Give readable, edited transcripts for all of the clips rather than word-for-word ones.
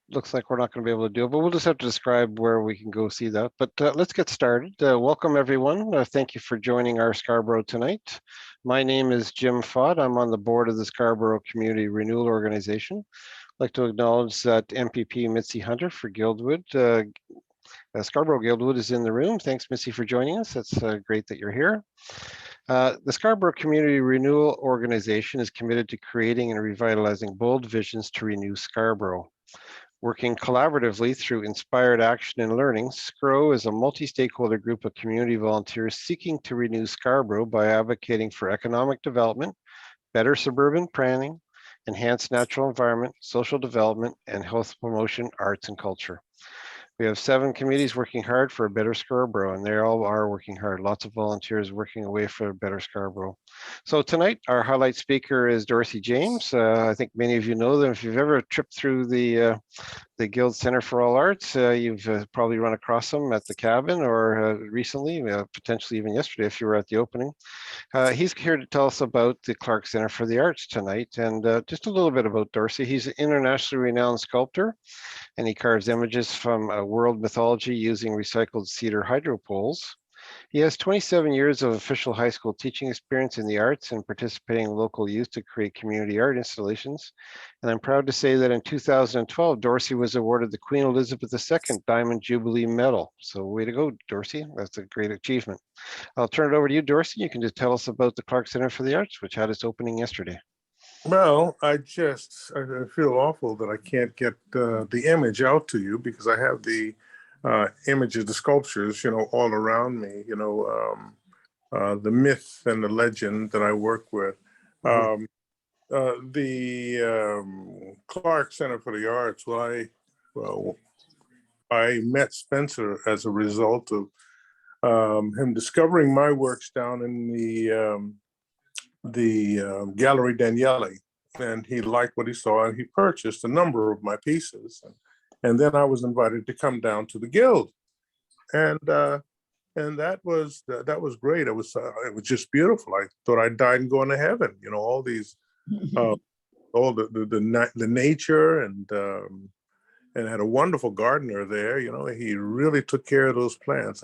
looks like we're not going to be able to do it, but we'll just have to describe where we can go see that. But let's get started. Welcome, everyone. Thank you for joining our Scarborough tonight. My name is Jim Fott. I'm on the board of the Scarborough Community Renewal Organization. I'd like to acknowledge that MPP Mitzi Hunter for Guildwood. Scarborough Guildwood is in the room. Thanks, Missy, for joining us. That's great that you're here. The Scarborough Community Renewal Organization is committed to creating and revitalizing bold visions to renew Scarborough. Working collaboratively through inspired action and learning, SCRO is a multi-stakeholder group of community volunteers seeking to renew Scarborough by advocating for economic development, better suburban planning, enhanced natural environment, social development, and health promotion, arts and culture. We have 7 committees working hard for a better Scarborough, and they all are working hard. Lots of volunteers working away for a better Scarborough. So tonight, our highlight speaker is Dorsey James. I think many of you know them. If you've ever tripped through the Guild Centre for All Arts, you've probably run across them at the cabin or recently, potentially even yesterday if you were at the opening. He's here to tell us about the Clark Centre for the Arts tonight, and just a little bit about Dorsey. He's an internationally renowned sculptor, and he carves images from world mythology using recycled cedar hydro poles. He has 27 years of official high school teaching experience in the arts and participating in local youth to create community art installations. And I'm proud to say that in 2012, Dorsey was awarded the Queen Elizabeth II Diamond Jubilee Medal. So way to go, Dorsey. That's a great achievement. I'll turn it over to you, Dorsey. You can just tell us about the Clark Centre for the Arts, which had its opening yesterday. Well, I feel awful that I can't get the image out to you because I have the images, the sculptures, all around me, the myth and the legend that I work with. The Clark Center for the Arts, I met Spencer as a result of him discovering my works down in the Gallery Daniele, and he liked what he saw, and he purchased a number of my pieces. And then I was invited to come down to the Guild, and that was great. It was just beautiful. I thought I'd died and gone to heaven. All these, all the nature, and had a wonderful gardener there. He really took care of those plants.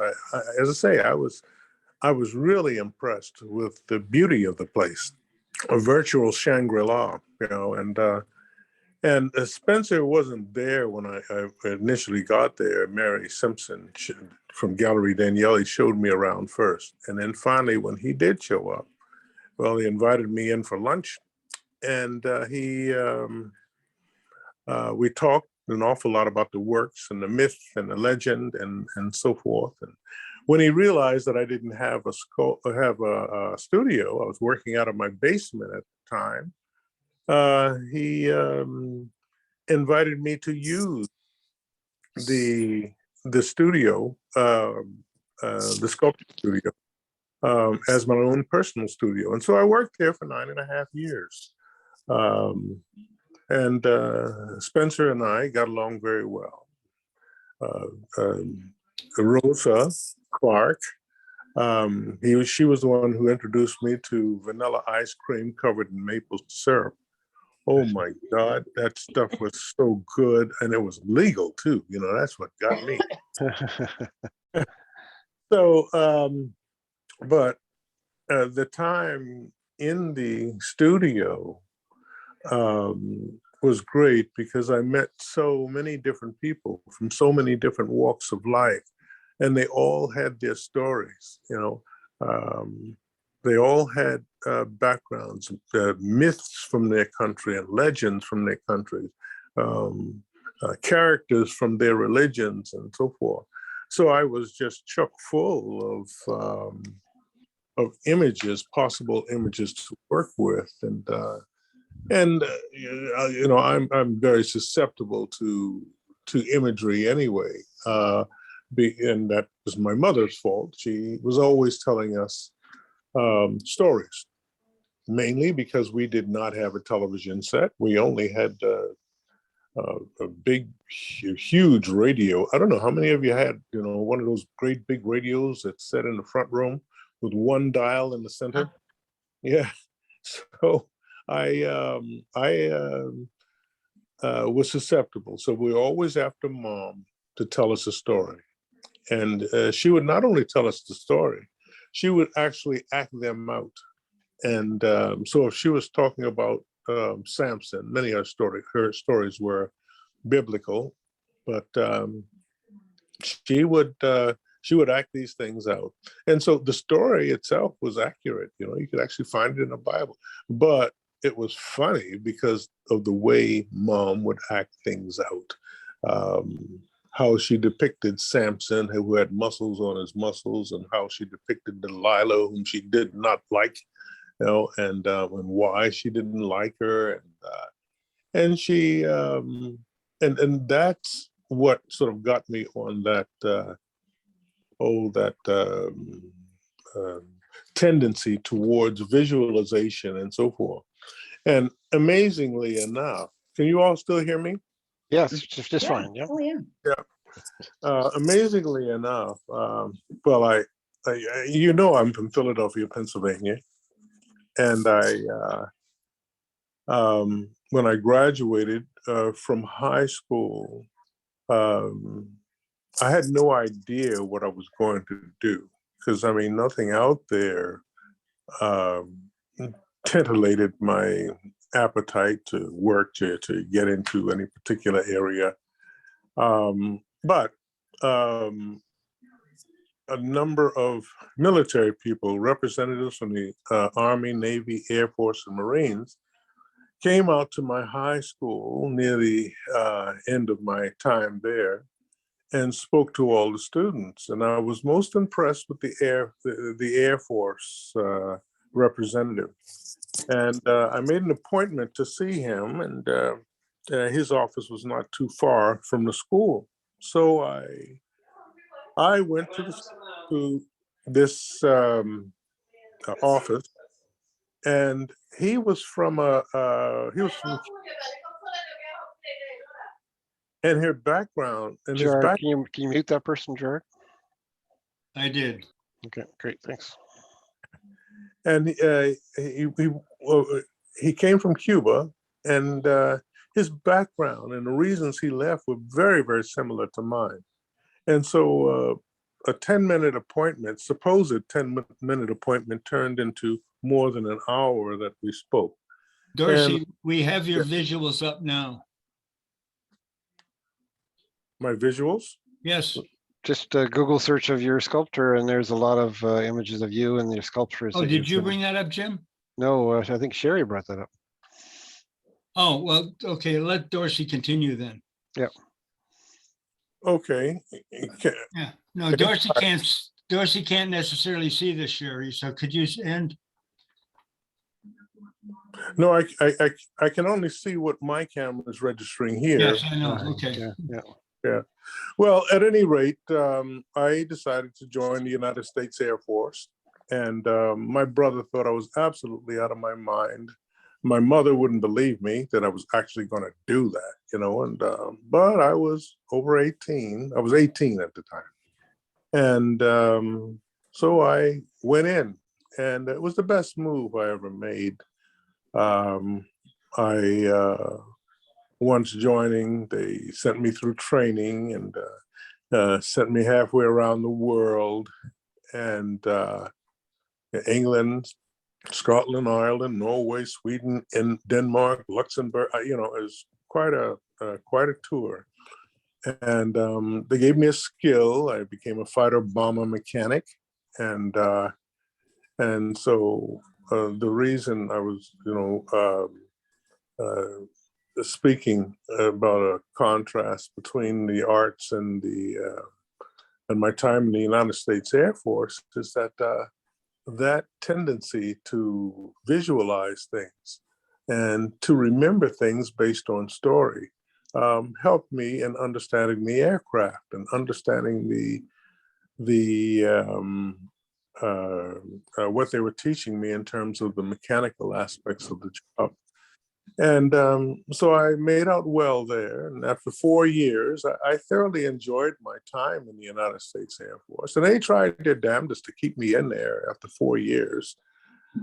As I say, I was really impressed with the beauty of the place, a virtual Shangri-La, and Spencer wasn't there when I initially got there. Mary Simpson from Gallery Daniele showed me around first. And then finally, when he did show up, well, he invited me in for lunch, and we talked an awful lot about the works and the myth and the legend and so forth. And when he realized that I didn't have a studio, I was working out of my basement at the time, he invited me to use the studio, the sculpture studio, as my own personal studio. And so I worked there for 9.5 years. And Spencer and I got along very well. Rosa Clark, she was the one who introduced me to vanilla ice cream covered in maple syrup. Oh my God, that stuff was so good, and it was legal too. That's what got me. So, but the time in the studio was great because I met so many different people from so many different walks of life, and they all had their stories. They all had backgrounds, myths from their country and legends from their countries, characters from their religions and so forth. So I was just chock full of images, possible images to work with, and I'm very susceptible to imagery anyway. And that was my mother's fault. She was always telling us stories, mainly because we did not have a television set. We only had a big, huge radio. I don't know how many of you had, one of those great big radios that's set in the front room with one dial in the center. Yeah. So I was susceptible. So we were always after mom to tell us a story. And she would not only tell us the story, she would actually act them out. And so if she was talking about Samson, many of her stories were biblical, but she would act these things out. And so the story itself was accurate. You could actually find it in the Bible, but it was funny because of the way mom would act things out. How she depicted Samson, who had muscles on his muscles, and how she depicted Delilah, whom she did not like, and why she didn't like her, and she and that's what sort of got me on that tendency towards visualization and so forth. And amazingly enough, can you all still hear me? Yes, just fine. Yeah. Oh, yeah. Yeah. Amazingly enough, well, I'm from Philadelphia, Pennsylvania, and when I graduated from high school, I had no idea what I was going to do because, nothing out there titillated my appetite to work, to get into any particular area. But a number of military people, representatives from the Army, Navy, Air Force, and Marines, came out to my high school near the end of my time there and spoke to all the students. And I was most impressed with the Air Force representative. And I made an appointment to see him, and his office was not too far from the school. So I went to this office, and he was from and her background and his Gerard, back. can you mute that person, Gerard? I did. Okay, great, thanks. And he came from Cuba, and his background and the reasons he left were very, very similar to mine. And so a 10-minute appointment, supposed 10-minute appointment, turned into more than an hour that we spoke. Dorsey, we have your visuals up now. My visuals? Yes. Just Google search of your sculpture, and there's a lot of images of you and your sculptures. Oh, did you bring that up, Jim? No, I think Sherry brought that up. Oh, well, okay, let Dorsey continue then. Yeah. Okay. Yeah, no, Dorsey can't necessarily see this, Sherry, so could you end? No, I can only see what my camera is registering here. Yes, I know, okay. Yeah. Well, at any rate, I decided to join the United States Air Force, and my brother thought I was absolutely out of my mind. My mother wouldn't believe me that I was actually going to do that, but I was over 18. I was 18 at the time. And so I went in, and it was the best move I ever made. Once joining, they sent me through training and sent me halfway around the world, and England, Scotland, Ireland, Norway, Sweden, and Denmark, Luxembourg. It was quite a tour. And they gave me a skill. I became a fighter bomber mechanic, and so the reason I was, speaking about a contrast between the arts and my time in the United States Air Force is that that tendency to visualize things and to remember things based on story helped me in understanding the aircraft and understanding what they were teaching me in terms of the mechanical aspects of the job. And so I made out well there. And after 4 years, I thoroughly enjoyed my time in the United States Air Force. And they tried their damnedest to keep me in there after 4 years.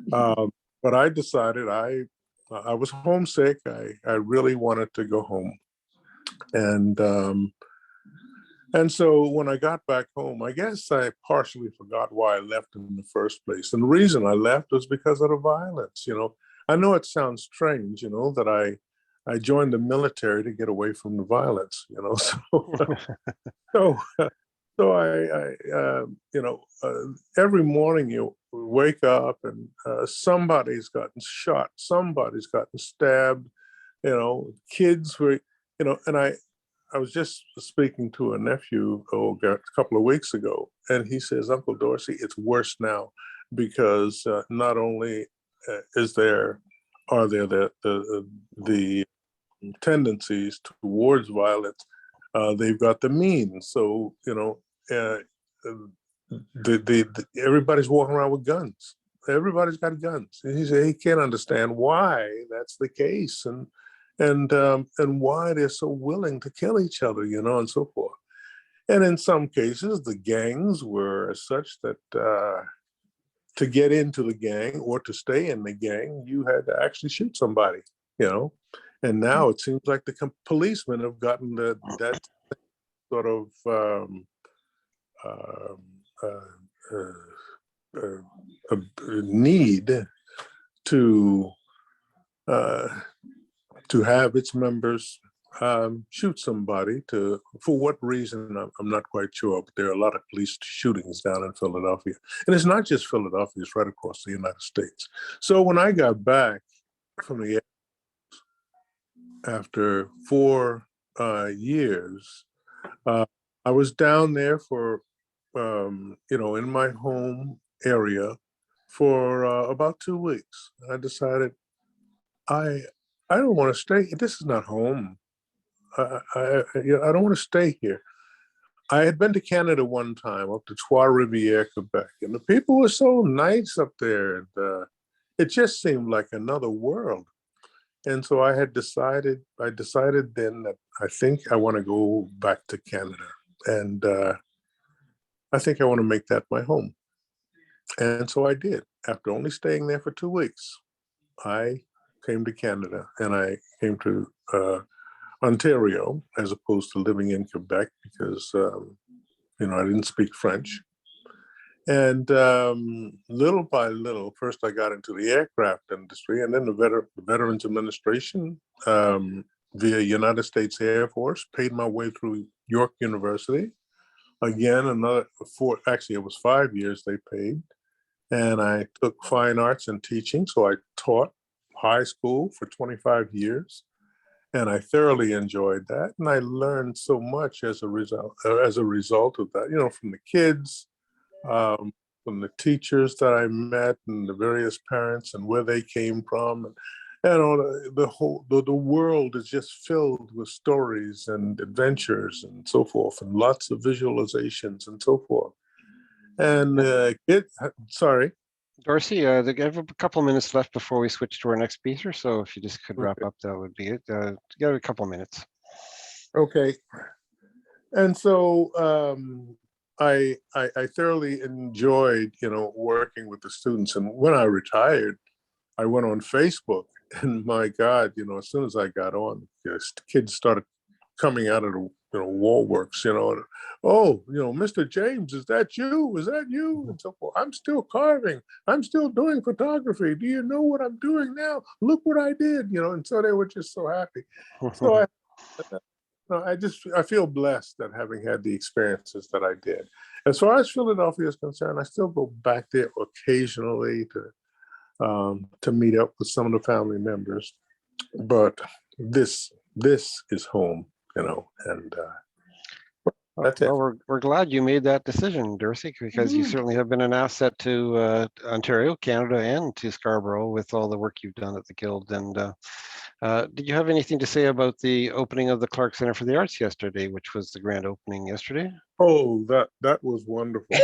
But I decided I I was homesick. I really wanted to go home. And so when I got back home, I guess I partially forgot why I left in the first place. And the reason I left was because of the violence. I know it sounds strange, that I joined the military to get away from the violence, So, so every morning you wake up and somebody's gotten shot, somebody's gotten stabbed, kids were, and I was just speaking to a nephew a couple of weeks ago, and he says, Uncle Dorsey, it's worse now because not only are there the tendencies towards violence, they've got the means. So uh, everybody's walking around with guns. Everybody's got guns. And he said he can't understand why that's the case, and why they're so willing to kill each other, and so forth. And in some cases, the gangs were such that to get into the gang or to stay in the gang, you had to actually shoot somebody, And now it seems like the policemen have gotten that sort of need to have its members shoot somebody for what reason, I'm not quite sure, but there are a lot of police shootings down in Philadelphia. And it's not just Philadelphia, it's right across the United States. So when I got back from the after 4 years, I was down there for, in my home area for about 2 weeks. I decided I don't want to stay. This is not home. I don't want to stay here. I had been to Canada one time, up to Trois-Rivières, Quebec, and the people were so nice up there. And it just seemed like another world. And so I decided then that I think I want to go back to Canada. And I think I want to make that my home. And so I did. After only staying there for 2 weeks, I came to Canada, and I came to Ontario as opposed to living in Quebec because, I didn't speak French. And little by little, first I got into the aircraft industry, and then the Veterans Administration via United States Air Force, paid my way through York University. Again, it was 5 years they paid. And I took fine arts and teaching. So I taught high school for 25 years. And I thoroughly enjoyed that. And I learned so much as a result of that, from the kids, from the teachers that I met, and the various parents and where they came from. And the world is just filled with stories and adventures and so forth, and lots of visualizations and so forth. And sorry. Dorsey, I have a couple of minutes left before we switch to our next speaker. So if you just could wrap up, that would be it. You got a couple of minutes. Okay. And so I thoroughly enjoyed, working with the students. And when I retired, I went on Facebook, and my God, as soon as I got on, kids started coming out of the Woolworks, oh, Mr. James, is that you? Is that you? And so forth. I'm still carving. I'm still doing photography. Do you know what I'm doing now? Look what I did, and so they were just so happy. So I feel blessed that having had the experiences that I did. As far as Philadelphia is concerned, I still go back there occasionally to meet up with some of the family members, but this is home. And that's it. Well, we're glad you made that decision, Dorsey, because you certainly have been an asset to Ontario, Canada, and to Scarborough with all the work you've done at the Guild. And did you have anything to say about the opening of the Clark Centre for the Arts yesterday, which was the grand opening yesterday? Oh, that was wonderful.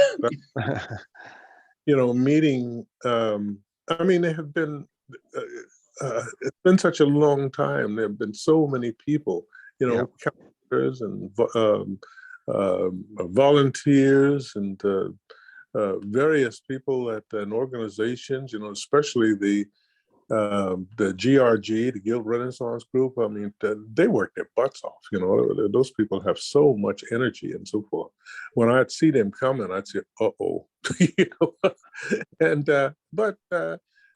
Meeting. There have been. It's been such a long time. There have been so many people. Counselors and volunteers and various people and organizations, especially the the GRG, the Guild Renaissance Group. I mean, they work their butts off. You know, those people have so much energy and so forth. When I'd see them coming, I'd say, "Uh-oh," you know. And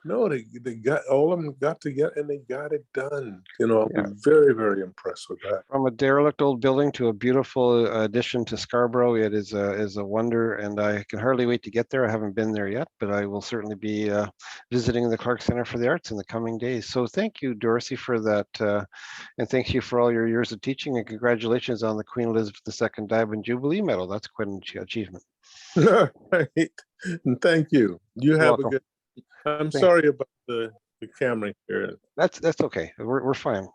no, they got all of them got together and they got it done. You know, I was very, very impressed with that. From a derelict old building to a beautiful addition to Scarborough, it is a wonder, and I can hardly wait to get there. I haven't been there yet, but I will certainly be visiting the Clark Center for the Arts in the coming days. So thank you, Dorsey, for that, and thank you for all your years of teaching, and congratulations on the Queen Elizabeth II Diamond Jubilee Medal. That's quite an achievement. Right. And thank you. You You're have welcome. a good. I'm Thanks. sorry about the camera here. That's okay. We're fine.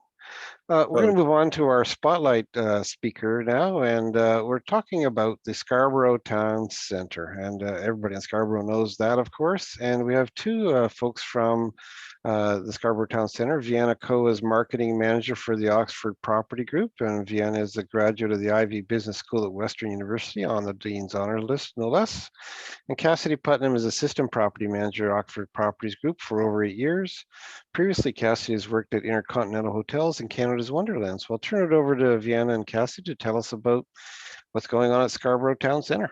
We're going to move on to our spotlight speaker now, and we're talking about the Scarborough Town Centre, and everybody in Scarborough knows that, of course. And we have two folks from the Scarborough Town Centre. Vianna Coe is marketing manager for the Oxford Property Group, and Vianna is a graduate of the Ivy Business School at Western University on the Dean's Honor List, no less. And Cassidy Putnam is assistant property manager at Oxford Properties Group for over 8 years. Previously, Cassidy has worked at Intercontinental Hotels in Canada's Wonderland. So I'll turn it over to Vianna and Cassidy to tell us about what's going on at Scarborough Town Centre.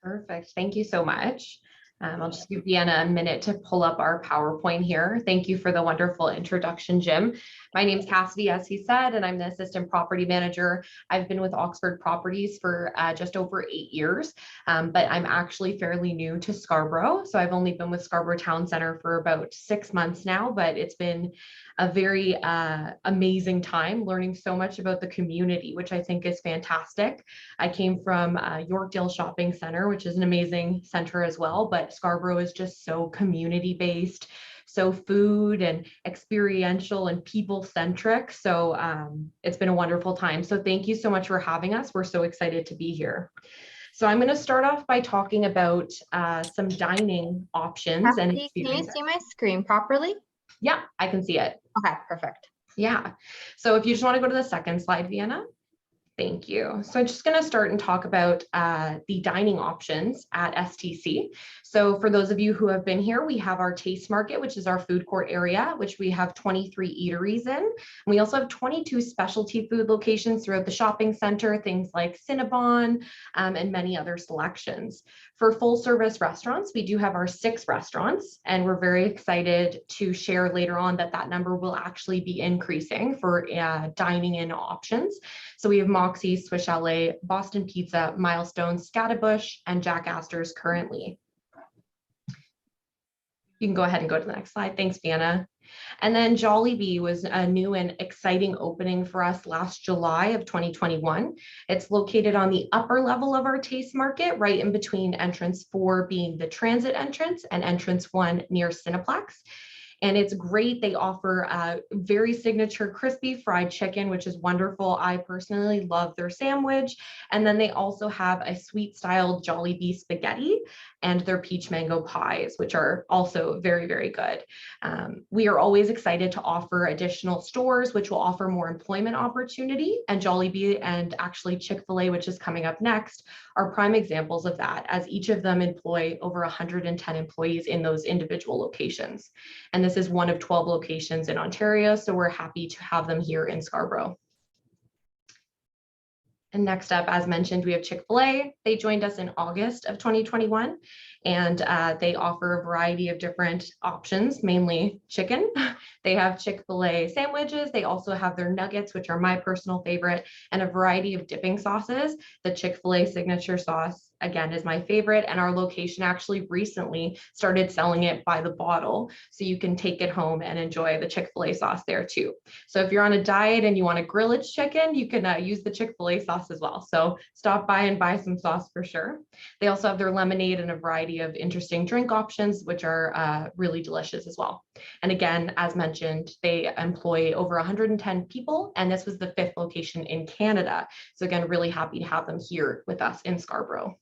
Perfect. Thank you so much. I'll just give Vianna a minute to pull up our PowerPoint here. Thank you for the wonderful introduction, Jim. My name's Cassidy, as he said, and I'm the assistant property manager. I've been with Oxford Properties for just over 8 years, but I'm actually fairly new to Scarborough. So I've only been with Scarborough Town Centre for about 6 months now, but it's been a very amazing time learning so much about the community, which I think is fantastic. I came from Yorkdale Shopping Centre, which is an amazing center as well, but Scarborough is just so community-based, so food and experiential and people-centric. So it's been a wonderful time. So thank you so much for having us. We're so excited to be here. So I'm going to start off by talking about some dining options. Cassidy, can you see my screen properly? Yeah, I can see it. Okay, perfect. Yeah. So if you just want to go to the second slide, Vianna. Thank you. So I'm just going to start and talk about the dining options at STC. So for those of you who have been here, we have our Taste Market, which is our food court area, which we have 23 eateries in. And we also have 22 specialty food locations throughout the shopping center, things like Cinnabon and many other selections. For full service restaurants, we do have our 6 restaurants, and we're very excited to share later on that that number will actually be increasing for dining in options. So we have Moxie, Swiss Chalet, Boston Pizza, Milestone, Scatterbush, and Jack Astor's currently. You can go ahead and go to the next slide. Thanks, Vianna. And then Jollibee was a new and exciting opening for us last July of 2021. It's located on the upper level of our Taste Market, right in between entrance 4 being the transit entrance and entrance 1 near Cineplex. And it's great. They offer a very signature crispy fried chicken, which is wonderful. I personally love their sandwich. And then they also have a sweet style Jollibee spaghetti and their peach mango pies, which are also very, very good. We are always excited to offer additional stores, which will offer more employment opportunity. And Jollibee and actually Chick-fil-A, which is coming up next, are prime examples of that, as each of them employ over 110 employees in those individual locations. And this is one of 12 locations in Ontario, so we're happy to have them here in Scarborough. And next up, as mentioned, we have Chick-fil-A. They joined us in August of 2021, and they offer a variety of different options, mainly chicken. They have Chick-fil-A sandwiches. They also have their nuggets, which are my personal favorite, and a variety of dipping sauces. The Chick-fil-A signature sauce, again, is my favorite, and our location actually recently started selling it by the bottle, so you can take it home and enjoy the Chick-fil-A sauce there too. So if you're on a diet and you want to grill its chicken, you can use the Chick-fil-A sauce as well. So stop by and buy some sauce for sure. They also have their lemonade and a variety of interesting drink options, which are really delicious as well. And again, as mentioned, they employ over 110 people, and this was the 5th location in Canada. So again, really happy to have them here with us in Scarborough.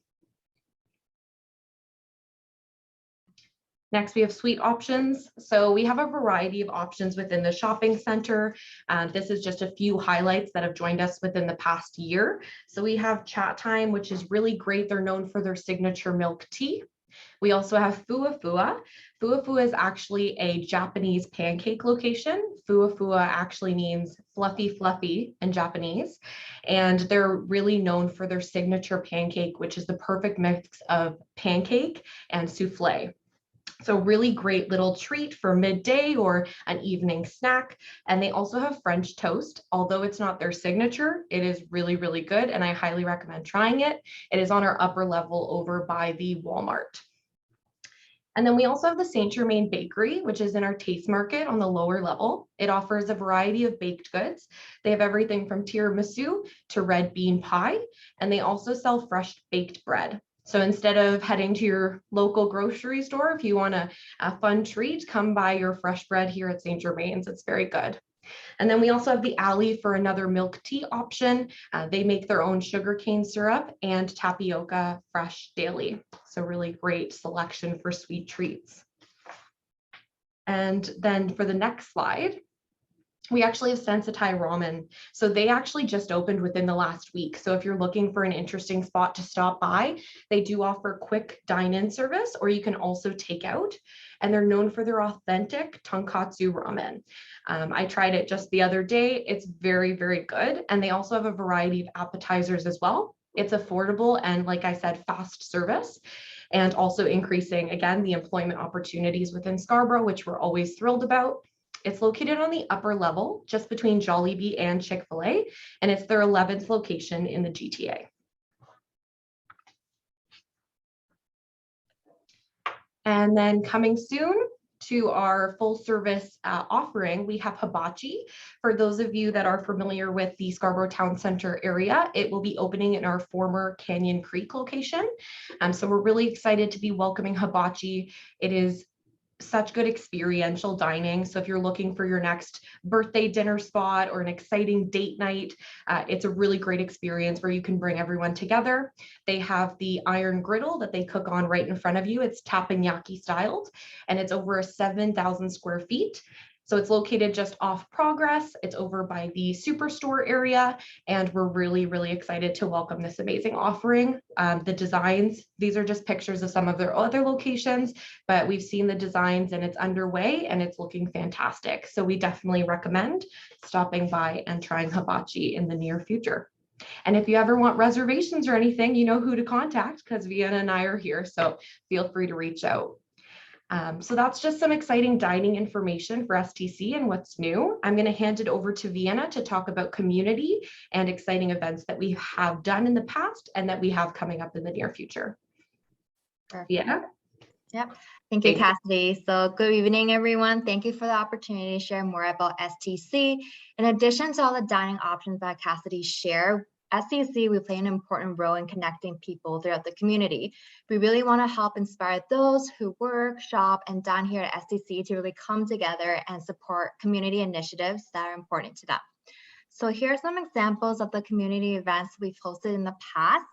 Next, we have suite options. So we have a variety of options within the shopping center. This is just a few highlights that have joined us within the past year. So we have Chat Time, which is really great. They're known for their signature milk tea. We also have Fua Fua. Fua Fua is actually a Japanese pancake location. Fua Fua actually means fluffy, fluffy in Japanese. And they're really known for their signature pancake, which is the perfect mix of pancake and souffle. So really great little treat for midday or an evening snack. And they also have French toast. Although it's not their signature, it is really, really good. And I highly recommend trying it. It is on our upper level over by the Walmart. And then we also have the Saint Germain Bakery, which is in our Taste Market on the lower level. It offers a variety of baked goods. They have everything from tiramisu to red bean pie, and they also sell fresh baked bread. So instead of heading to your local grocery store, if you want a fun treat, come buy your fresh bread here at Saint Germain's. It's very good. And then we also have the Alley for another milk tea option. They make their own sugarcane syrup and tapioca fresh daily. So really great selection for sweet treats. And then for the next slide, we actually have Sensitai Ramen. So they actually just opened within the last week. So if you're looking for an interesting spot to stop by, they do offer quick dine-in service, or you can also take out. And they're known for their authentic tonkatsu ramen. I tried it just the other day. It's very, very good. And they also have a variety of appetizers as well. It's affordable and, like I said, fast service, and also increasing, again, the employment opportunities within Scarborough, which we're always thrilled about. It's located on the upper level, just between Jollibee and Chick-fil-A, and it's their 11th location in the GTA. And then coming soon to our full service offering, we have hibachi. For those of you that are familiar with the Scarborough Town Centre area, it will be opening in our former Canyon Creek location. So we're really excited to be welcoming hibachi. It is such good experiential dining. So if you're looking for your next birthday dinner spot or an exciting date night, it's a really great experience where you can bring everyone together. They have the iron griddle that they cook on right in front of you. It's teppanyaki styled, and it's over 7,000 square feet. So it's located just off Progress. It's over by the Superstore area, and we're really, really excited to welcome this amazing offering. The designs, these are just pictures of some of their other locations, but we've seen the designs and it's underway and it's looking fantastic. So we definitely recommend stopping by and trying hibachi in the near future. And if you ever want reservations or anything, you know who to contact, because Vianna and I are here, so feel free to reach out. So that's just some exciting dining information for STC and what's new. I'm going to hand it over to Vianna to talk about community and exciting events that we have done in the past and that we have coming up in the near future. Vianna? Yep. Thank you, Cassidy. So good evening, everyone. Thank you for the opportunity to share more about STC. In addition to all the dining options that Cassidy shared, STC, we play an important role in connecting people throughout the community. We really want to help inspire those who work, shop, and dine here at STC to really come together and support community initiatives that are important to them. So here are some examples of the community events we've hosted in the past,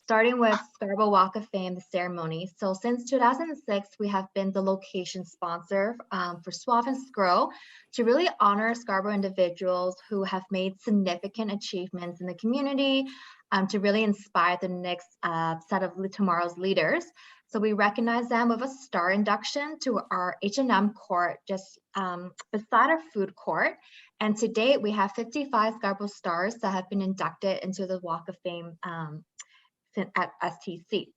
starting with Scarborough Walk of Fame, the ceremony. So since 2006, we have been the location sponsor for SWAF and SCRO to really honor Scarborough individuals who have made significant achievements in the community, to really inspire the next set of tomorrow's leaders. So we recognize them with a star induction to our H&M court just beside our food court. And to date, we have 55 Scarborough stars that have been inducted into the Walk of Fame at STC.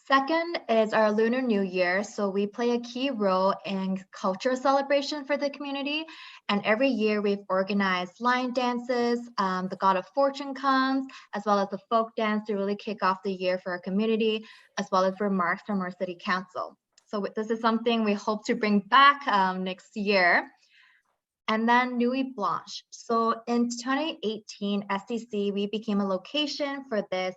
Second is our Lunar New Year. So we play a key role in cultural celebration for the community. And every year we've organized lion dances, the God of Fortune comes, as well as the folk dance to really kick off the year for our community, as well as remarks from our city council. So this is something we hope to bring back next year. And then Nuit Blanche. So in 2018, STC, we became a location for this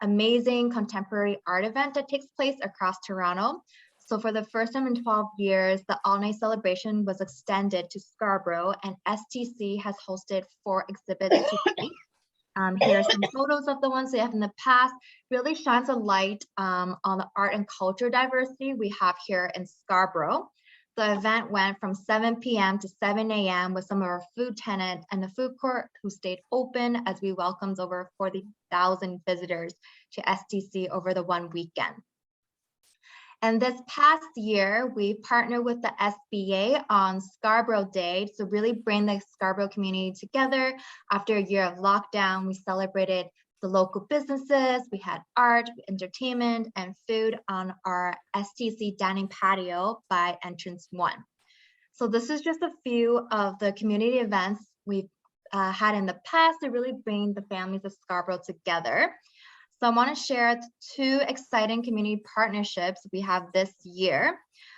amazing contemporary art event that takes place across Toronto. So for the first time in 12 years, the all-night celebration was extended to Scarborough, and STC has hosted 4 exhibits to date. Here are some photos of the ones they have in the past. Really shines a light on the art and culture diversity we have here in Scarborough. The event went from 7 p.m. to 7 a.m. with some of our food tenants and the food court who stayed open as we welcomed over 40,000 visitors to STC over the one weekend. And this past year, we partnered with the SBA on Scarborough Day to really bring the Scarborough community together. After a year of lockdown, we celebrated the local businesses. We had art, entertainment, and food on our STC dining patio by entrance 1. So this is just a few of the community events we've had in the past to really bring the families of Scarborough together. So I want to share 2 exciting community partnerships we have this year.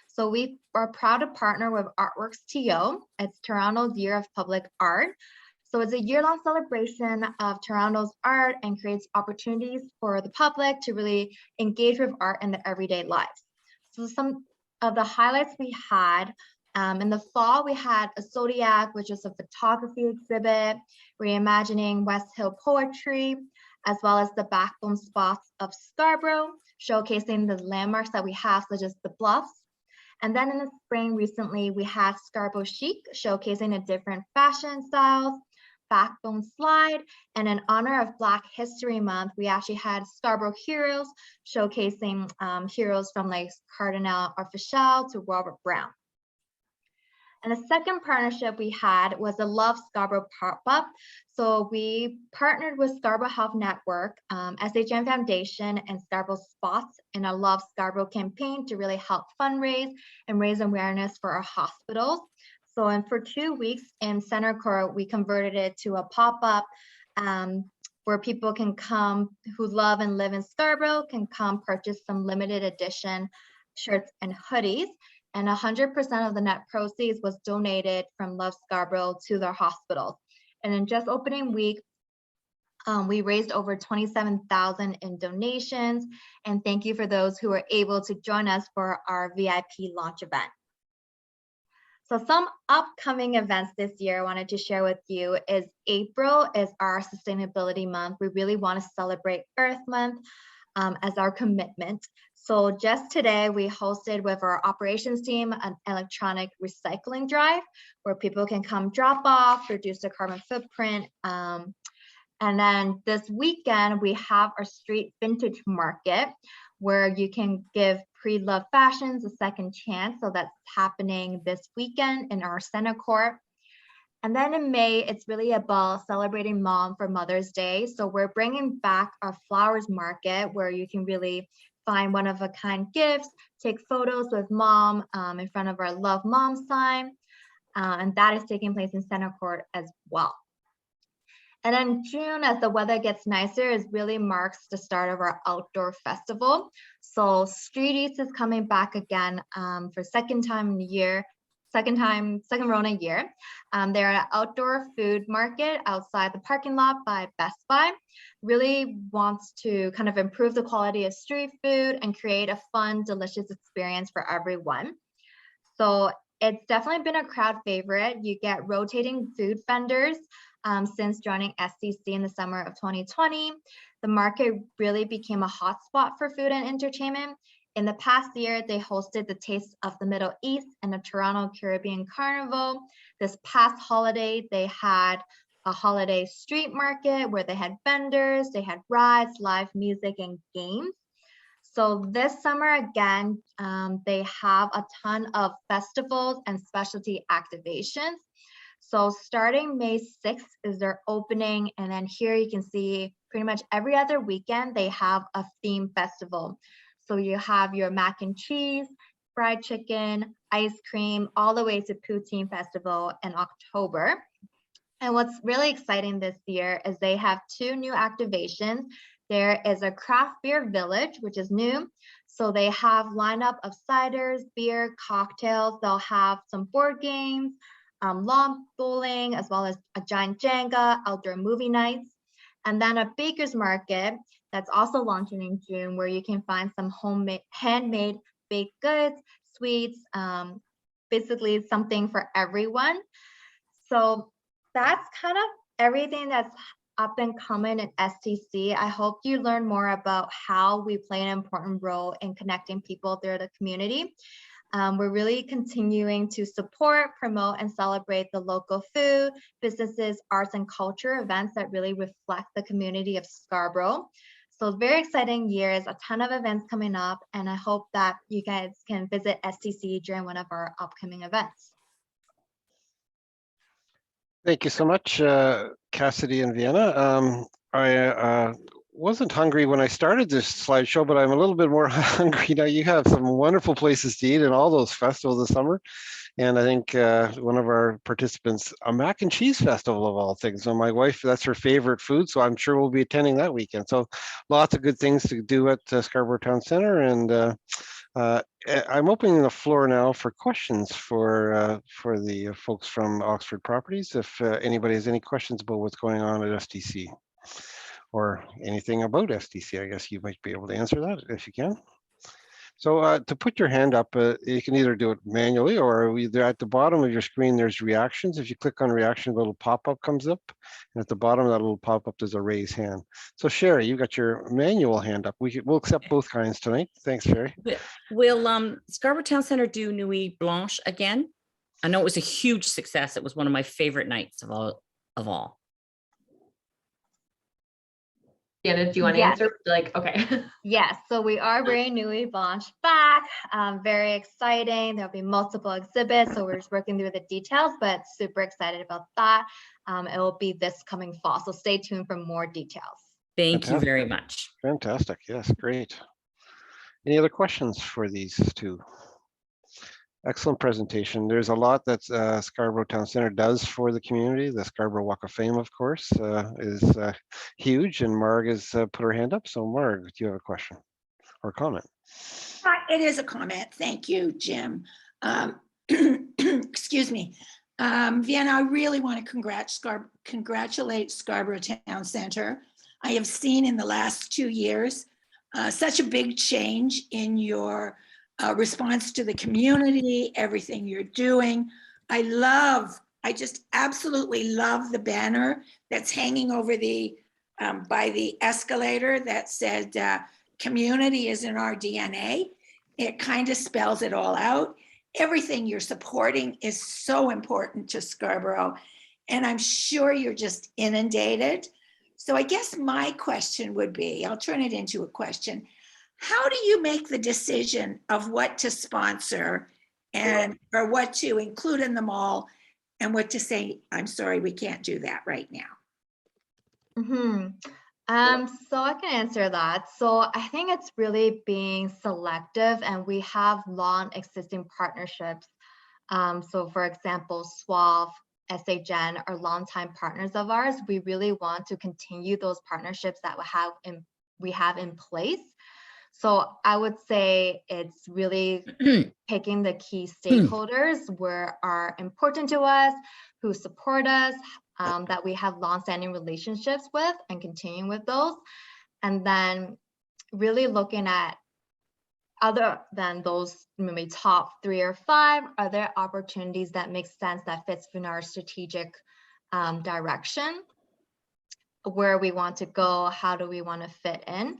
So we are proud to partner with Artworks TO. It's Toronto's Year of Public Art. So it's a year-long celebration of Toronto's art and creates opportunities for the public to really engage with art in their everyday lives. So some of the highlights we had, in the fall, we had a Zodiac, which is a photography exhibit, reimagining West Hill poetry, as well as the backbone spots of Scarborough, showcasing the landmarks that we have, such as the bluffs. And then in the spring, recently, we had Scarborough Chic, showcasing the different fashion styles, backbone slide, and in honor of Black History Month, we actually had Scarborough Heroes, showcasing heroes from like Cardinal Arfichel to Robert Brown. And the second partnership we had was the Love Scarborough pop-up. So we partnered with Scarborough Health Network, SHN Foundation, and Scarborough Spots in a Love Scarborough campaign to really help fundraise and raise awareness for our hospitals. So, and for 2 weeks in Center Court, we converted it to a pop-up where people can come who love and live in Scarborough can come purchase some limited edition shirts and hoodies. And 100% of the net proceeds was donated from Love Scarborough to their hospitals. And in just opening week, we raised over $27,000 in donations. And thank you for those who were able to join us for our VIP launch event. So some upcoming events this year I wanted to share with you is April is our sustainability month. We really want to celebrate Earth Month as our commitment. So just today, we hosted with our operations team an electronic recycling drive where people can come drop off, reduce their carbon footprint. And then this weekend, we have our street vintage market where you can give pre-loved fashions a second chance. So that's happening this weekend in our Center Court. And then in May, it's really about celebrating mom for Mother's Day. So we're bringing back our flowers market where you can really find one-of-a-kind gifts, take photos with mom in front of our Love Mom sign. And that is taking place in Center Court as well. And then June, as the weather gets nicer, is really marks the start of our outdoor festival. So Street Eats is coming back again for second Rona year. They're an outdoor food market outside the parking lot by Best Buy. Really wants to kind of improve the quality of street food and create a fun, delicious experience for everyone. So it's definitely been a crowd favorite. You get rotating food vendors since joining SCC in the summer of 2020. The market really became a hotspot for food and entertainment. In the past year, they hosted the Taste of the Middle East and the Toronto Caribbean Carnival. This past holiday, they had a holiday street market where they had vendors, they had rides, live music, and games. So this summer, again, they have a ton of festivals and specialty activations. So starting May 6th is their opening. And then here you can see pretty much every other weekend, they have a theme festival. So you have your mac and cheese, fried chicken, ice cream, all the way to Poutine Festival in October. And what's really exciting this year is they have 2 new activations. There is a craft beer village, which is new. So they have lineup of ciders, beer, cocktails. They'll have some board games, lawn bowling, as well as a giant Jenga, outdoor movie nights. And then a baker's market that's also launching in June, where you can find some handmade baked goods, sweets, basically something for everyone. So that's kind of everything that's up and coming in STC. I hope you learn more about how we play an important role in connecting people through the community. We're really continuing to support, promote, and celebrate the local food, businesses, arts, and culture events that really reflect the community of Scarborough. So very exciting years, a ton of events coming up, and I hope that you guys can visit STC during one of our upcoming events. Thank you so much, Cassidy and Vianna. I wasn't hungry when I started this slideshow, but I'm a little bit more hungry now. You have some wonderful places to eat and all those festivals this summer. And I think one of our participants, a mac and cheese festival of all things. So my wife, that's her favorite food. So I'm sure we'll be attending that weekend. So lots of good things to do at Scarborough Town Centre. And I'm opening the floor now for questions for the folks from Oxford Properties. If anybody has any questions about what's going on at STC or anything about STC, I guess you might be able to answer that if you can. So to put your hand up, you can either do it manually or either at the bottom of your screen, there's reactions. If you click on reaction, a little pop-up comes up. And at the bottom of that little pop-up, there's a raise hand. So Sherry, you got your manual hand up. We'll accept both kinds tonight. Thanks, Sherry. Will Scarborough Town Centre do Nuit Blanche again? I know it was a huge success. It was one of my favorite nights of all. Vianna, do you want to Yes. answer? Like, okay. Yes, so we are bringing Nuit Blanche back. Very exciting. There'll be multiple exhibits, so we're just working through the details, but super excited about that. It will be this coming fall, so stay tuned for more details. Thank you very much. Fantastic. Yes, great. Any other questions for these two? Excellent presentation. There's a lot that Scarborough Town Centre does for the community. The Scarborough Walk of Fame, of course, is huge, and Marg has put her hand up. So Marg, do you have a question or comment? It is a comment. Thank you, Jim. Excuse me. Vianna, I really want to congratulate Scarborough Town Centre. I have seen in the last 2 years such a big change in your response to the community, everything you're doing. I just absolutely love the banner that's hanging over the by the escalator that said community is in our DNA. It kind of spells it all out. Everything you're supporting is so important to Scarborough, and I'm sure you're just inundated. So I guess my question would be, I'll turn it into a question. How do you make the decision of what to sponsor and or what to include in the mall and what to say, I'm sorry, we can't do that right now? So I can answer that. So I think it's really being selective, and we have long existing partnerships. So for example, SWAV, SHN are longtime partners of ours. We really want to continue those partnerships that we have in place. So I would say it's really picking the key stakeholders who are important to us, who support us, that we have longstanding relationships with, and continuing with those. And then really looking at, other than those maybe top 3 or 5, are there opportunities that make sense, that fits in our strategic direction, where we want to go, how do we want to fit in?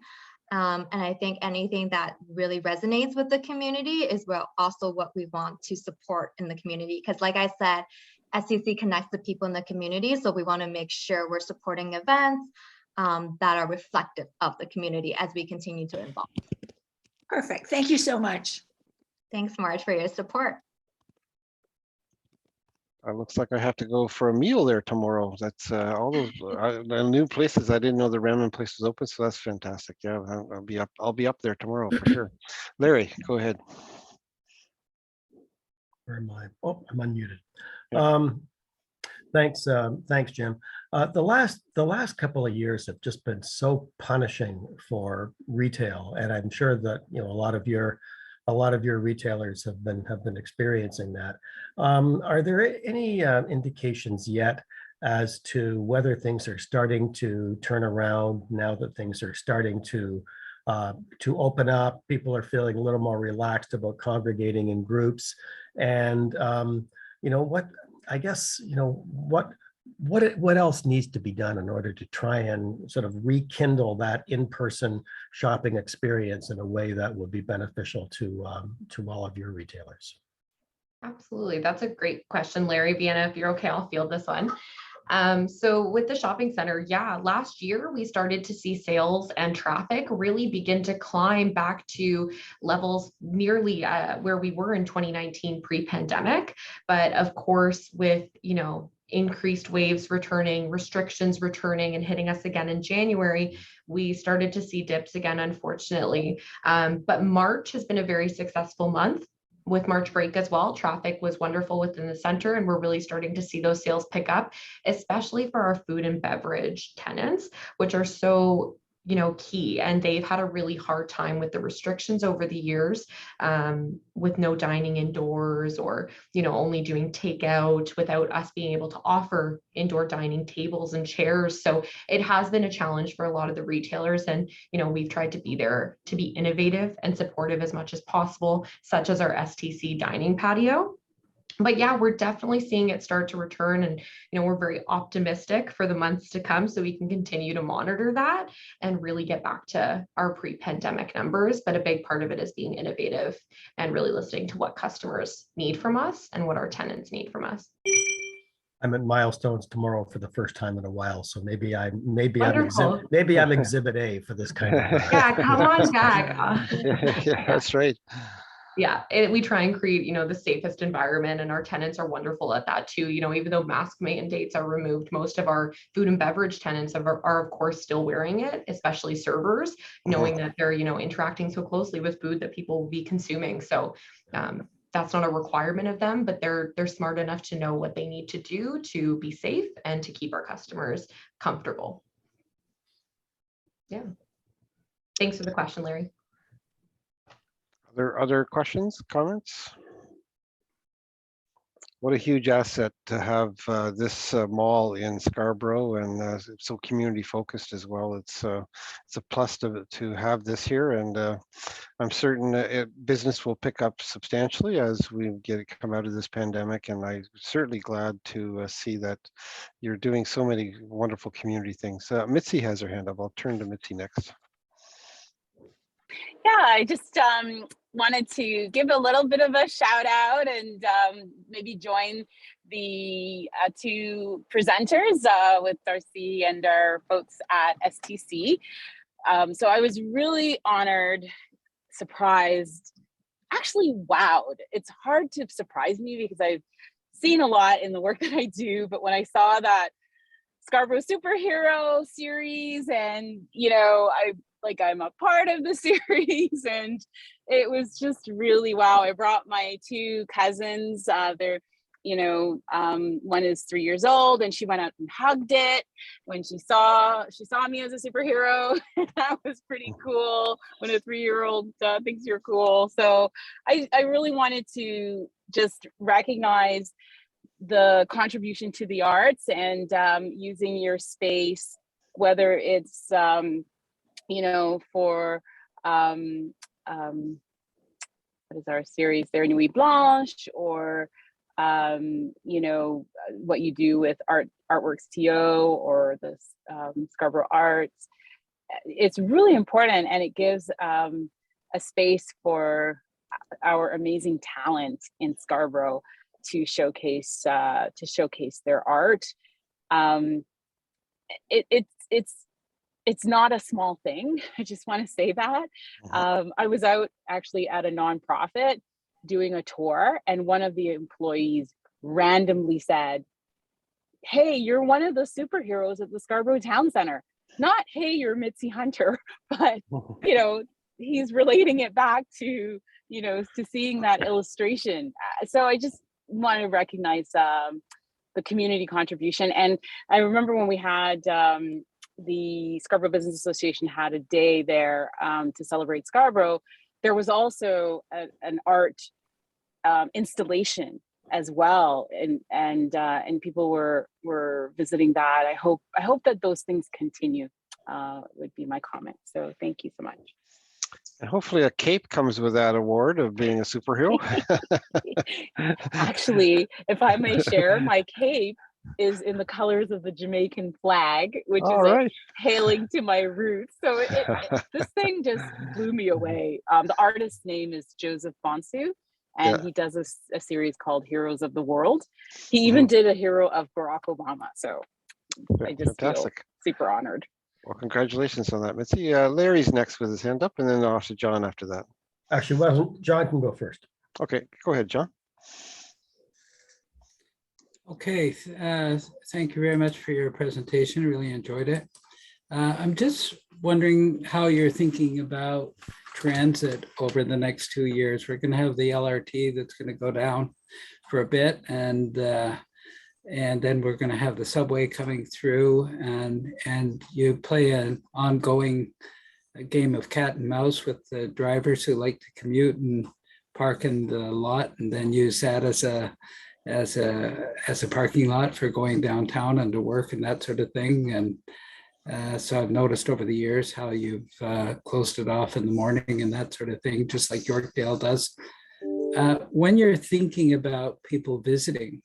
And I think anything that really resonates with the community is also what we want to support in the community. Because like I said, SCC connects the people in the community. So we want to make sure we're supporting events that are reflective of the community as we continue to evolve. Perfect. Thank you so much. Thanks, Marge, for your support. Looks like I have to go for a meal there tomorrow. That's all those the new places. I didn't know the ramen place was open, so that's fantastic. Yeah, I'll be up there tomorrow for sure. Larry, go ahead. Where am I? Oh, I'm unmuted. Yeah. Thanks, Jim. The last couple of years have just been so punishing for retail, and I'm sure that a lot of your retailers have been experiencing that. Are there any indications yet as to whether things are starting to turn around now that things are starting to open up? People are feeling a little more relaxed about congregating in groups, and what else needs to be done in order to try and sort of rekindle that in-person shopping experience in a way that would be beneficial to all of your retailers? Absolutely. That's a great question, Larry. Vianna, if you're okay, I'll field this one. So with the shopping center, yeah, last year we started to see sales and traffic really begin to climb back to levels nearly where we were in 2019 pre-pandemic. But of course, with, increased waves returning, restrictions returning and hitting us again in January, we started to see dips again, unfortunately. But March has been a very successful month. With March break as well, traffic was wonderful within the center, and we're really starting to see those sales pick up, especially for our food and beverage tenants, which are so key. And they've had a really hard time with the restrictions over the years, with no dining indoors, or only doing takeout without us being able to offer indoor dining tables and chairs. So it has been a challenge for a lot of the retailers, and we've tried to be there to be innovative and supportive as much as possible, such as our STC dining patio. But yeah, we're definitely seeing it start to return, and we're very optimistic for the months to come, so we can continue to monitor that and really get back to our pre-pandemic numbers. But a big part of it is being innovative and really listening to what customers need from us and what our tenants need from us. I'm at Milestones tomorrow for the first time in a while, so maybe I'm Wonderful. exhibit A for this kind of. Yeah, come on back. Yeah, that's right. Yeah, we try and create, the safest environment, and our tenants are wonderful at that too. Even though mask mandates are removed, most of our food and beverage tenants are of course still wearing it, especially servers, knowing that they're, interacting so closely with food that people will be consuming. So that's not a requirement of them, but they're smart enough to know what they need to do to be safe and to keep our customers comfortable. Yeah. Thanks for the question, Larry. Are there other questions, comments? What a huge asset to have this mall in Scarborough, and so community focused as well. It's a plus to have this here, and I'm certain business will pick up substantially as we come out of this pandemic. And I'm certainly glad to see that you're doing so many wonderful community things. Mitzi has her hand up. I'll turn to Mitzi next. Yeah, I just wanted to give a little bit of a shout out and maybe join the two presenters with Dorsey and our folks at STC. So I was really honored, surprised, actually wowed. It's hard to surprise me because I've seen a lot in the work that I do, but when I saw that Scarborough Superhero series, and I'm a part of the series, and it was just really wow. I brought my two cousins. They're, one is 3 years old, and she went out and hugged it when she saw me as a superhero. That was pretty cool when a 3-year-old thinks you're cool. So I really wanted to just recognize the contribution to the arts, and using your space, whether it's for what is our series there, Nuit Blanche, or what you do with Artworks TO or the Scarborough Arts. It's really important, and it gives a space for our amazing talent in Scarborough to showcase their art. It's not a small thing. I just want to say that. I was out actually at a nonprofit doing a tour, and one of the employees randomly said, "Hey, you're one of the superheroes at the Scarborough Town Centre." Not, "Hey, you're Mitzi Hunter," but he's relating it back to to seeing that illustration. So I just want to recognize the community contribution. And I remember when we had the Scarborough Business Association had a day there to celebrate Scarborough. There was also an art installation as well, and people were visiting that. I hope that those things continue. Would be my comment. So thank you so much. And hopefully a cape comes with that award of being a superhero. Actually, if I may share, my cape is in the colors of the Jamaican flag, which is hailing to my roots. So this thing just blew me away. The artist's name is Joseph Bonsu, and he does a series called Heroes of the World. He even did a hero of Barack Obama. So I just feel Fantastic. super honored. Well, congratulations on that, Mitzi. Larry's next with his hand up, and then off to John after that. Actually, well, John can go first. Okay, go ahead, John. Okay, thank you very much for your presentation. Really enjoyed it. I'm just wondering how you're thinking about transit over the next 2 years. We're going to have the LRT that's going to go down for a bit, and then we're going to have the subway coming through, and you play an ongoing game of cat and mouse with the drivers who like to commute and park in the lot, and then use that as a parking lot for going downtown and to work and that sort of thing. And so I've noticed over the years how you've closed it off in the morning and that sort of thing, just like Yorkdale does. When you're thinking about people visiting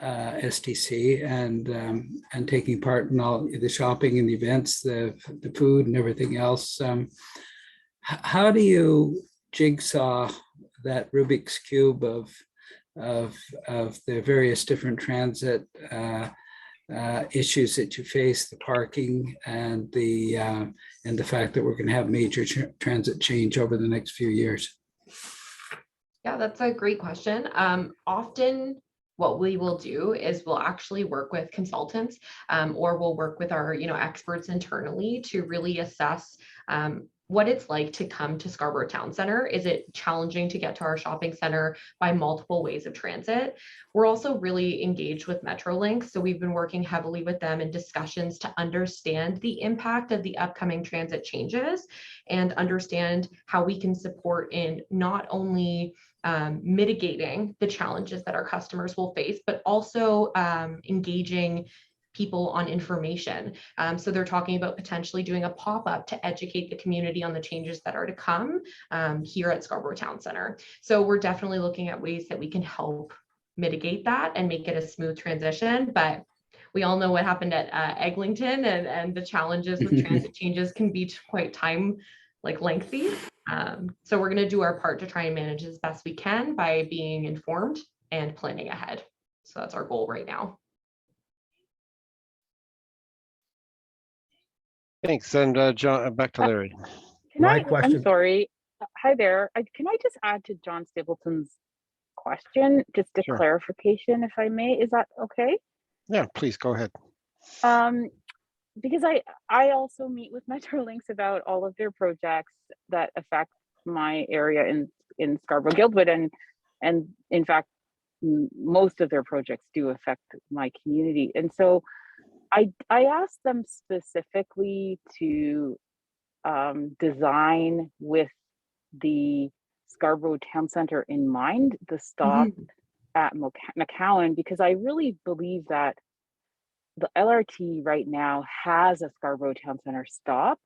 STC and taking part in all the shopping and the events, the food and everything else, how do you jigsaw that Rubik's Cube of the various different transit issues that you face, the parking and the fact that we're going to have major transit change over the next few years? Yeah, that's a great question. Often what we will do is we'll actually work with consultants or we'll work with our experts internally to really assess what it's like to come to Scarborough Town Centre. Is it challenging to get to our shopping center by multiple ways of transit? We're also really engaged with Metrolinx. So we've been working heavily with them in discussions to understand the impact of the upcoming transit changes and understand how we can support in not only mitigating the challenges that our customers will face, but also engaging people on information. So they're talking about potentially doing a pop-up to educate the community on the changes that are to come here at Scarborough Town Centre. So we're definitely looking at ways that we can help mitigate that and make it a smooth transition. But we all know what happened at Eglinton, and the challenges with transit changes can be quite lengthy. So we're going to do our part to try and manage as best we can by being informed and planning ahead. So that's our goal right now. Thanks. And John, back to Larry. I'm sorry. Hi there. Can I just add to John Stapleton's question, just a clarification, if I may? Is that okay? Yeah, please go ahead. Because I also meet with Metrolinx about all of their projects that affect my area in Scarborough Guildwood, and in fact, most of their projects do affect my community. And so I asked them specifically to design with the Scarborough Town Centre in mind, the stop at McCowan, because I really believe that the LRT right now has a Scarborough Town Centre stop,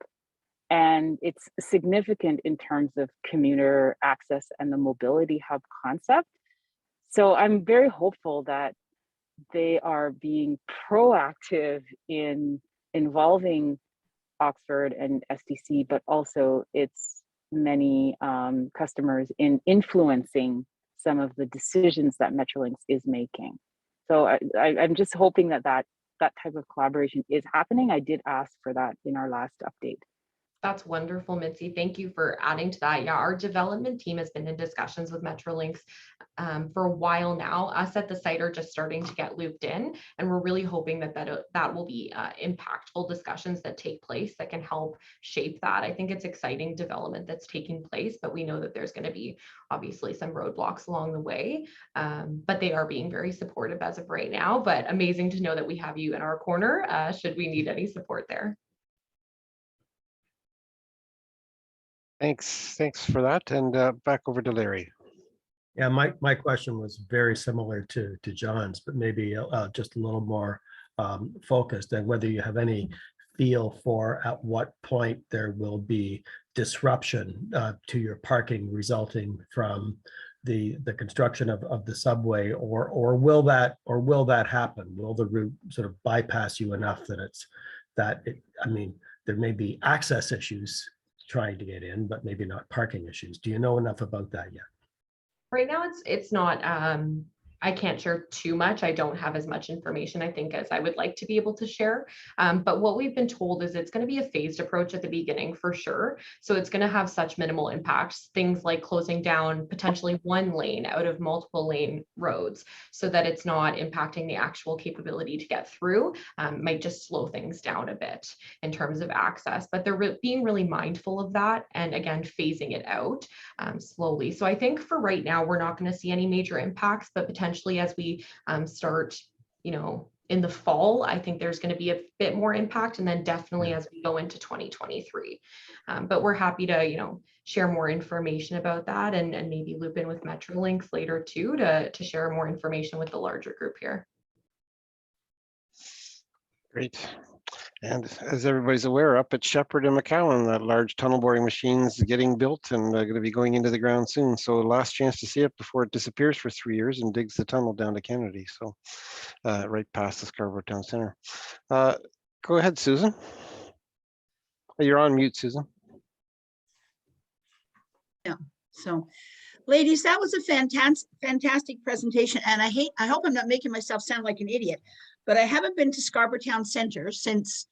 and it's significant in terms of commuter access and the mobility hub concept. So I'm very hopeful that they are being proactive in involving Oxford and STC, but also its many customers in influencing some of the decisions that Metrolinx is making. So I'm just hoping that type of collaboration is happening. I did ask for that in our last update. That's wonderful, Mitzi. Thank you for adding to that. Yeah, our development team has been in discussions with Metrolinx for a while now. Us at the site are just starting to get looped in, and we're really hoping that will be impactful discussions that take place that can help shape that. I think it's exciting development that's taking place, but we know that there's going to be obviously some roadblocks along the way, but they are being very supportive as of right now. But amazing to know that we have you in our corner should we need any support there. Thanks for that. And back over to Larry. Yeah, my question was very similar to John's, but maybe just a little more focused, and whether you have any feel for at what point there will be disruption to your parking resulting from the construction of the subway, or will that happen? Will the route sort of bypass you enough that I mean, there may be access issues trying to get in, but maybe not parking issues. Do you know enough about that yet? Right now, it's not I can't share too much. I don't have as much information, I think, as I would like to be able to share. But what we've been told is it's going to be a phased approach at the beginning for sure. So it's going to have such minimal impacts, things like closing down potentially one lane out of multiple lane roads so that it's not impacting the actual capability to get through. Might just slow things down a bit in terms of access, but they're being really mindful of that. And again, phasing it out slowly. So I think for right now, we're not going to see any major impacts, but potentially as we start, in the fall, I think there's going to be a bit more impact, and then definitely as we go into 2023. But we're happy to, share more information about that and maybe loop in with Metrolinx later too to share more information with the larger group here. Great. And as everybody's aware, up at Shepherd and McCowan, that large tunnel boring machine's getting built and going to be going into the ground soon. So last chance to see it before it disappears for 3 years and digs the tunnel down to Kennedy. So right past the Scarborough Town Centre. Go ahead, Susan. You're on mute, Susan. Yeah. So, ladies, that was a fantastic presentation. And I hope I'm not making myself sound like an idiot, but I haven't been to Scarborough Town Centre since,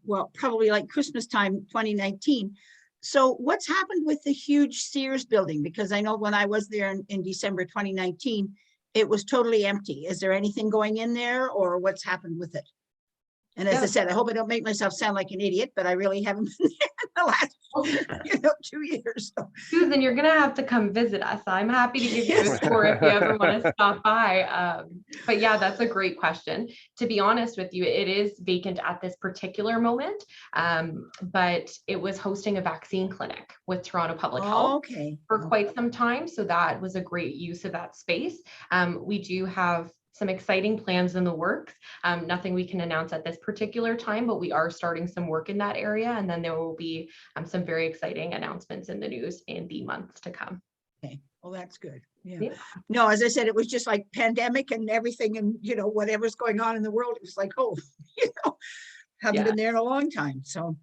well, probably like Christmas time, 2019. So what's happened with the huge Sears building? Because I know when I was there in December 2019, it was totally empty. Is there anything going in there, or what's happened with it? And as I said, I hope I don't make myself sound like an idiot, but I really haven't been there in the last 2 years. So. Susan, you're going to have to come visit us. I'm happy to give you a tour if you ever want to stop by. But yeah, that's a great question. To be honest with you, it is vacant at this particular moment, but it was hosting a vaccine clinic with Toronto Public Health for quite some time. So that was a great use of that space. We do have some exciting plans in the works. Nothing we can announce at this particular time, but we are starting some work in that area. And then there will be some very exciting announcements in the news in the months to come. Okay, well, that's good. Yeah. No, as I said, it was just like pandemic and everything and, whatever's going on in the world. It was like, oh, haven't been there in a long time. So,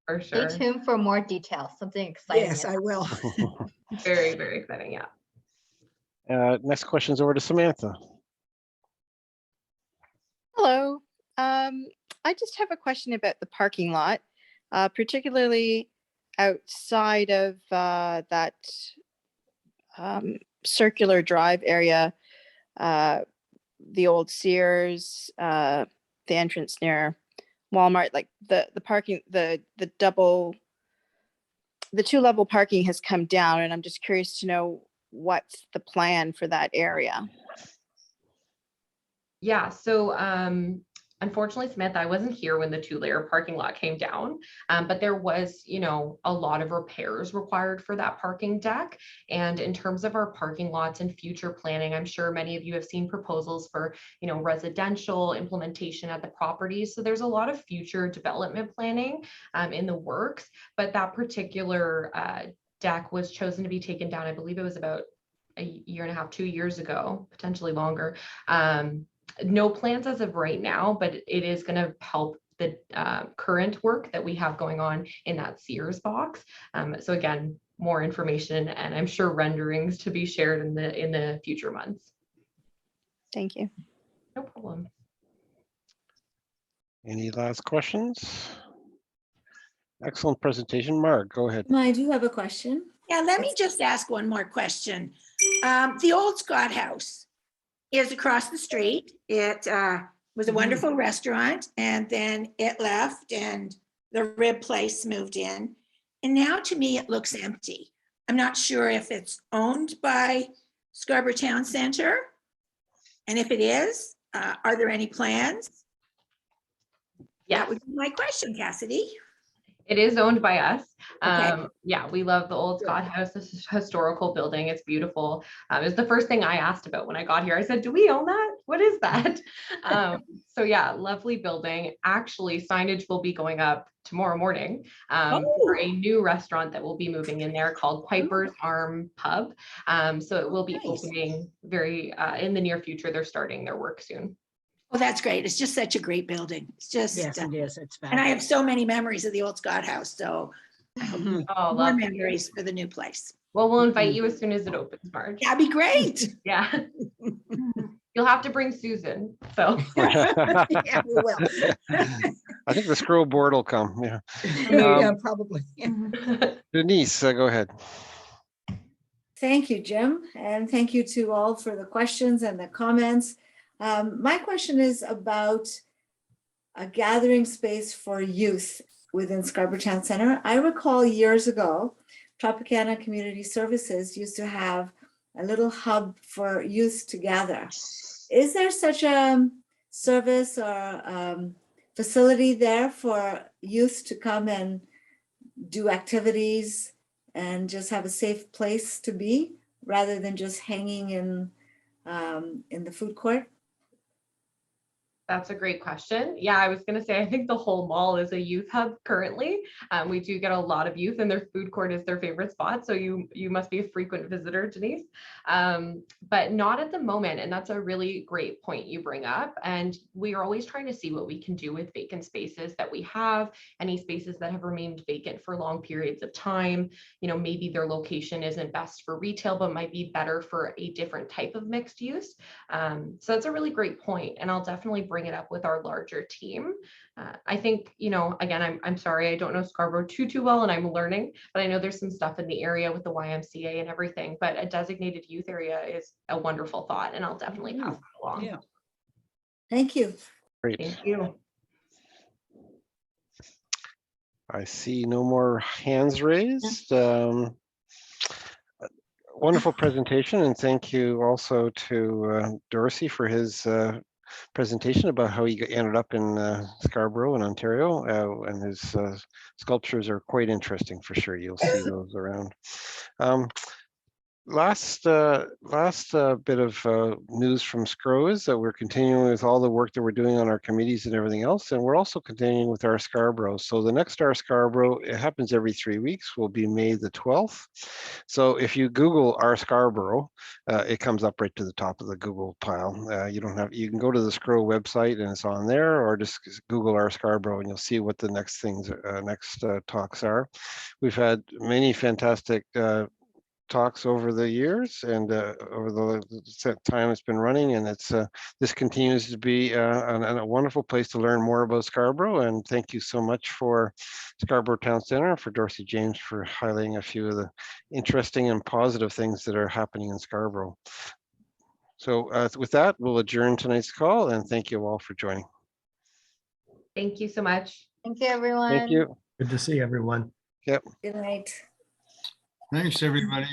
for sure. Stay tuned for more details, something exciting. Yes, I will. Very, very exciting. Yeah. Next question is over to Samantha. Hello. I just have a question about the parking lot, particularly outside of that circular drive area, the old Sears, the entrance near Walmart, like the parking, the two-level parking has come down, and I'm just curious to know what's the plan for that area. Yeah, so unfortunately, Samantha, I wasn't here when the 2-layer parking lot came down, but there was, a lot of repairs required for that parking deck. And in terms of our parking lots and future planning, I'm sure many of you have seen proposals for, residential implementation at the properties. So there's a lot of future development planning in the works, but that particular deck was chosen to be taken down. I believe it was about a year and a half, 2 years ago, potentially longer. No plans as of right now, but it is going to help the current work that we have going on in that Sears box. So again, more information and I'm sure renderings to be shared in the future months. Thank you. No problem. Any last questions? Excellent presentation. Mark, go ahead. I do have a question. Yeah, let me just ask one more question. The old Scott House is across the street. It was a wonderful restaurant, and then it left and the rib place moved in. And now to me, it looks empty. I'm not sure if it's owned by Scarborough Town Centre. And if it is, are there any plans? Yeah. That would be my question, Cassidy. It is owned by us. Okay. Yeah, we love the old Scott House. This is a historical building. It's beautiful. It was the first thing I asked about when I got here. I said, do we own that? What is that? So yeah, lovely building. Actually, signage will be going up tomorrow morning for a new restaurant that will be moving in there called Piper's Arm Pub. So it will be opening very in the near future. They're starting their work soon. Well, that's great. It's just such a great building. It's just, Yes, it is. It's and I have so many memories of the old Scott House. So I hope more memories for the new place. Well, we'll invite you as soon as it opens, Marge. That'd be great. Yeah. You'll have to bring Susan, so. Yeah, we will. I think the scroll board will come, yeah. Yeah, probably. Denise, go ahead. Thank you, Jim, and thank you to all for the questions and the comments. My question is about a gathering space for youth within Scarborough Town Centre. I recall years ago, Tropicana Community Services used to have a little hub for youth to gather. Is there such a service or facility there for youth to come and do activities and just have a safe place to be rather than just hanging in the food court? That's a great question. Yeah, I was going to say, I think the whole mall is a youth hub currently. We do get a lot of youth and their food court is their favorite spot. So you must be a frequent visitor, Denise, but not at the moment. And that's a really great point you bring up. And we are always trying to see what we can do with vacant spaces that we have, any spaces that have remained vacant for long periods of time. You know, maybe their location isn't best for retail, but might be better for a different type of mixed use. So that's a really great point. And I'll definitely bring it up with our larger team. I think, you know, again, I'm sorry, I don't know Scarborough too well, and I'm learning, but I know there's some stuff in the area with the YMCA and everything, but a designated youth area is a wonderful thought, and I'll definitely pass that along. Yeah. Thank you. Great. Thank you. I see no more hands raised. Wonderful presentation, and thank you also to Dorsey for his presentation about how he ended up in Scarborough in Ontario, and his sculptures are quite interesting for sure. You'll see those around. Last bit of news from SCRO is that we're continuing with all the work that we're doing on our committees and everything else, and we're also continuing with our Scarborough. So the next our Scarborough, it happens every 3 weeks, will be May the 12th. So if you Google our Scarborough, it comes up right to the top of the Google pile. You can go to the SCRO website and it's on there, or just Google our Scarborough and you'll see what the next talks are. We've had many fantastic talks over the years and over the time it's been running, and it's this continues to be a wonderful place to learn more about Scarborough. And thank you so much for Scarborough Town Centre, for Dorsey James for highlighting a few of the interesting and positive things that are happening in Scarborough. So with that, we'll adjourn tonight's call, and thank you all for joining. Thank you so much. Thank you, everyone. Thank you. Good to see everyone. Yep. Good night. Thanks, everybody.